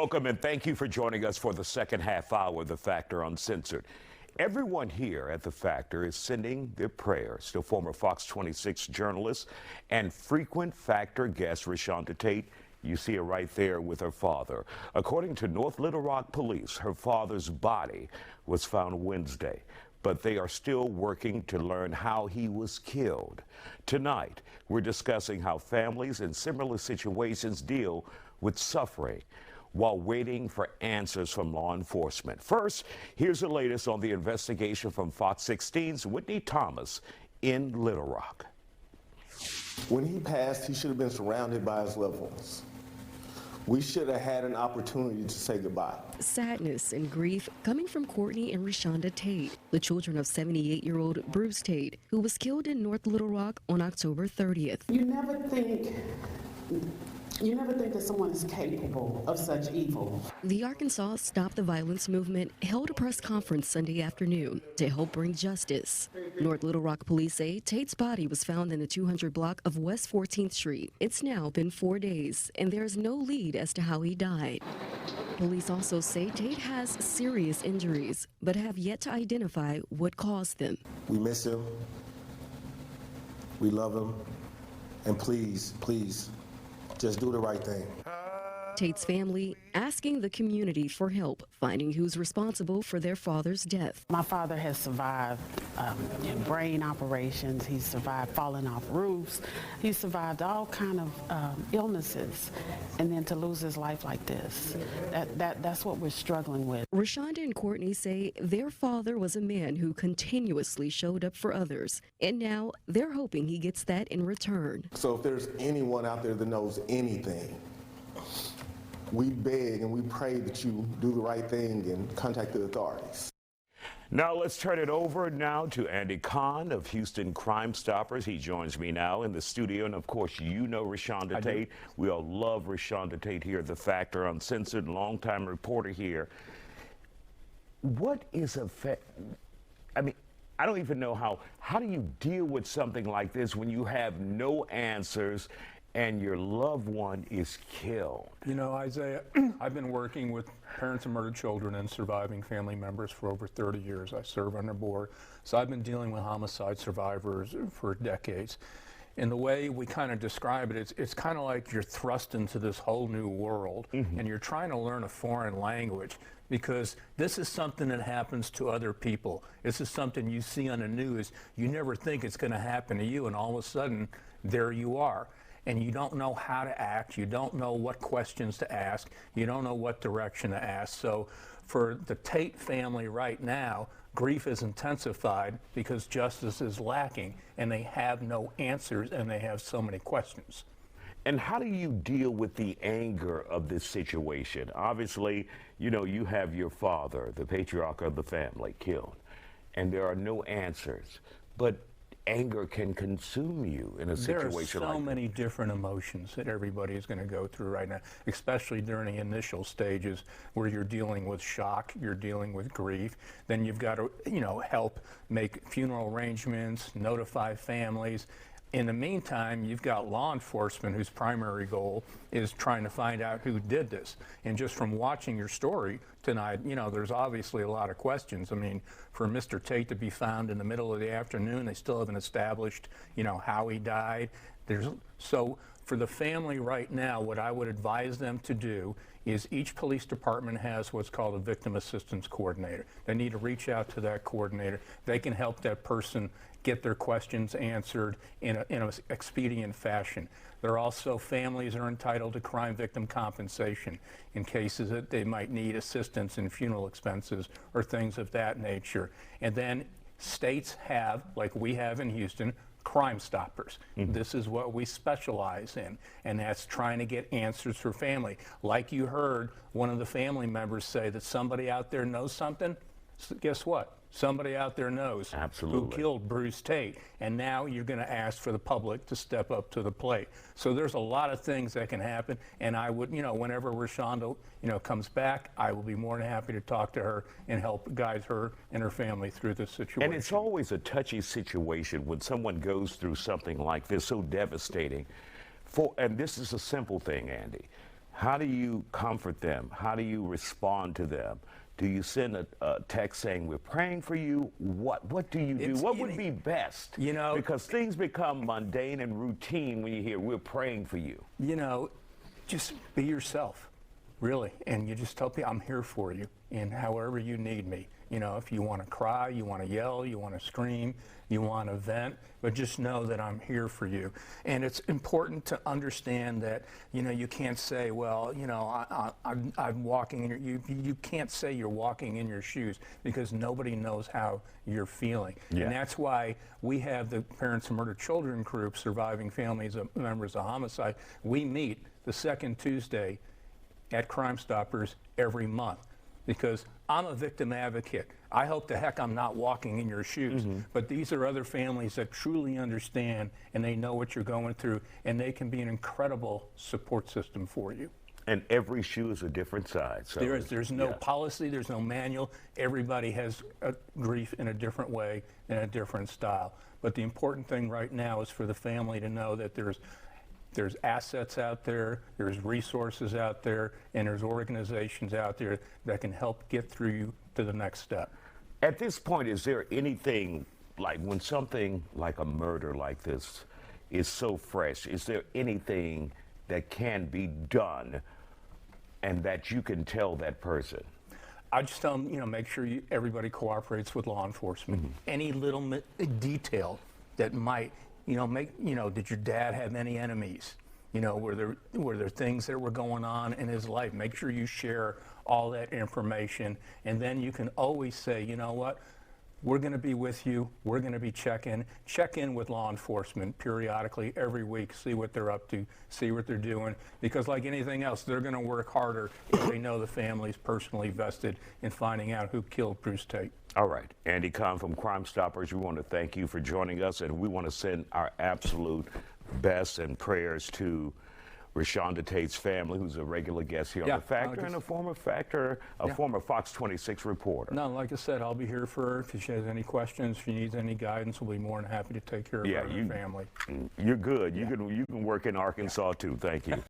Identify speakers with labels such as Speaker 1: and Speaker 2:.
Speaker 1: Welcome and thank you for joining us for the second half hour of The Factor Uncensored. Everyone here at The Factor is sending their prayers to former Fox 26 journalist and frequent Factor guest Reshonda Tate. You see her right there with her father. According to North Little Rock police, her father's body was found Wednesday, but they are still working to learn how he was killed. Tonight, we're discussing how families in similar situations deal with suffering while waiting for answers from law enforcement. First, here's the latest on the investigation from Fox 16's Whitney Thomas in Little Rock.
Speaker 2: When he passed, he should have been surrounded by his loved ones. We should have had an opportunity to say goodbye.
Speaker 3: Sadness and grief coming from Courtney and Reshonda Tate, the children of 78-year-old Bruce Tate, who was killed in North Little Rock on October 30th.
Speaker 4: You never think that someone is capable of such evil.
Speaker 3: The Arkansas Stop the Violence movement held a press conference Sunday afternoon to help bring justice. North Little Rock police say Tate's body was found in the 200 block of West 14th Street. It's now been 4 days, and there's no lead as to how he died. Police also say Tate has serious injuries, but have yet to identify what caused them.
Speaker 2: We miss him. We love him. And please, please, just do the right thing.
Speaker 3: Tate's family asking the community for help, finding who's responsible for their father's death.
Speaker 4: My father has survived brain operations. He's survived falling off roofs. He's survived all kind of illnesses. And then to lose his life like this, that's what we're struggling with.
Speaker 3: Reshonda and Courtney say their father was a man who continuously showed up for others. And now they're hoping he gets that in return.
Speaker 2: So if there's anyone out there that knows anything, we beg and we pray that you do the right thing and contact the authorities.
Speaker 1: Now let's turn it over now to Andy Kahn of Houston Crime Stoppers. He joins me now in the studio, and of course you know Reshonda Tate. We all love Reshonda Tate here at The Factor Uncensored, longtime reporter here. What is I mean, I don't even know how do you deal with something like this when you have no answers and your loved one is killed?
Speaker 5: You know, Isaiah, I've been working with parents of murdered children and surviving family members for over 30 years. I serve on their board. So I've been dealing with homicide survivors for decades. And the way we kind of describe it, it's kind of like you're thrust into this whole new world, and you're trying to learn a foreign language, because this is something that happens to other people. This is something you see on the news. You never think it's going to happen to you, and all of a sudden, there you are. And you don't know how to act, you don't know what questions to ask, you don't know what direction to ask. So for the Tate family right now, grief is intensified because justice is lacking, and they have no answers, and they have so many questions.
Speaker 1: And how do you deal with the anger of this situation? Obviously, you know, you have your father, the patriarch of the family, killed, and there are no answers. But anger can consume you in a situation like that.
Speaker 5: There are so many different emotions that everybody is going to go through right now, especially during the initial stages where you're dealing with shock, you're dealing with grief. Then you've got to, you know, help make funeral arrangements, notify families. In the meantime, you've got law enforcement whose primary goal is trying to find out who did this. And just from watching your story tonight, you know, there's obviously a lot of questions. I mean, for Mr. Tate to be found in the middle of the afternoon, they still haven't established, you know, how he died. So for the family right now, what I would advise them to do is each police department has what's called a victim assistance coordinator. They need to reach out to that coordinator. They can help that person get their questions answered in an expedient fashion. There are also families that are entitled to crime victim compensation in cases that they might need assistance in funeral expenses or things of that nature. And then states have, like we have in Houston, Crime Stoppers. This is what we specialize in, and that's trying to get answers for family. Like you heard one of the family members say that somebody out there knows something. So guess what? Somebody out there knows who killed Bruce Tate, and now you're going to ask for the public to step up to the plate. So there's a lot of things that can happen, and I would, you know, whenever Reshonda, you know, comes back, I will be more than happy to talk to her and help guide her and her family through this situation.
Speaker 1: And it's always a touchy situation when someone goes through something like this, so devastating. And this is a simple thing, Andy. How do you comfort them? How do you respond to them? Do you send a text saying, we're praying for you? What do you do? What would be best?
Speaker 5: You know,
Speaker 1: because things become mundane and routine when you hear, we're praying for you.
Speaker 5: You know, just be yourself, really. And you just tell people, I'm here for you, and however you need me. You know, if you want to cry, you want to yell, you want to scream, you want to vent, but just know that I'm here for you. And it's important to understand that, you know, you can't say, well, you know, I'm walking in your, you can't say you're walking in your shoes, because nobody knows how you're feeling.
Speaker 1: Yeah.
Speaker 5: And that's why we have the Parents of Murdered Children group, Surviving Families of Members of Homicide. We meet the second Tuesday at Crime Stoppers every month, because I'm a victim advocate. I hope to heck I'm not walking in your shoes, but these are other families that truly understand, and they know what you're going through, and they can be an incredible support system for you.
Speaker 1: And every shoe is a different size. So
Speaker 5: There's no policy, there's no manual. Everybody has grief in a different way, in a different style. But the important thing right now is for the family to know that there's assets out there, there's resources out there, and there's organizations out there that can help get through you to the next step.
Speaker 1: At this point, is there anything, like when something like a murder like this is so fresh, is there anything that can be done and that you can tell that person?
Speaker 5: I just tell them, you know, make sure everybody cooperates with law enforcement. Any little detail that might, you know, did your dad have any enemies? You know, were there things that were going on in his life? Make sure you share all that information, and then you can always say, you know what, we're going to be with you. We're going to be check in with law enforcement periodically every week, see what they're up to, see what they're doing, because like anything else, they're going to work harder if they know the family's personally vested in finding out who killed Bruce Tate.
Speaker 1: All right, Andy Kahn from Crime Stoppers, we want to thank you for joining us, and we want to send our absolute best and prayers to Reshonda Tate's family, who's a regular guest here on The Factor, and a former Fox 26 reporter.
Speaker 5: No, like I said, I'll be here for her. If she has any questions, if she needs any guidance, we'll be more than happy to take care of her and her family.
Speaker 1: You're good. You can work in Arkansas too. Thank you.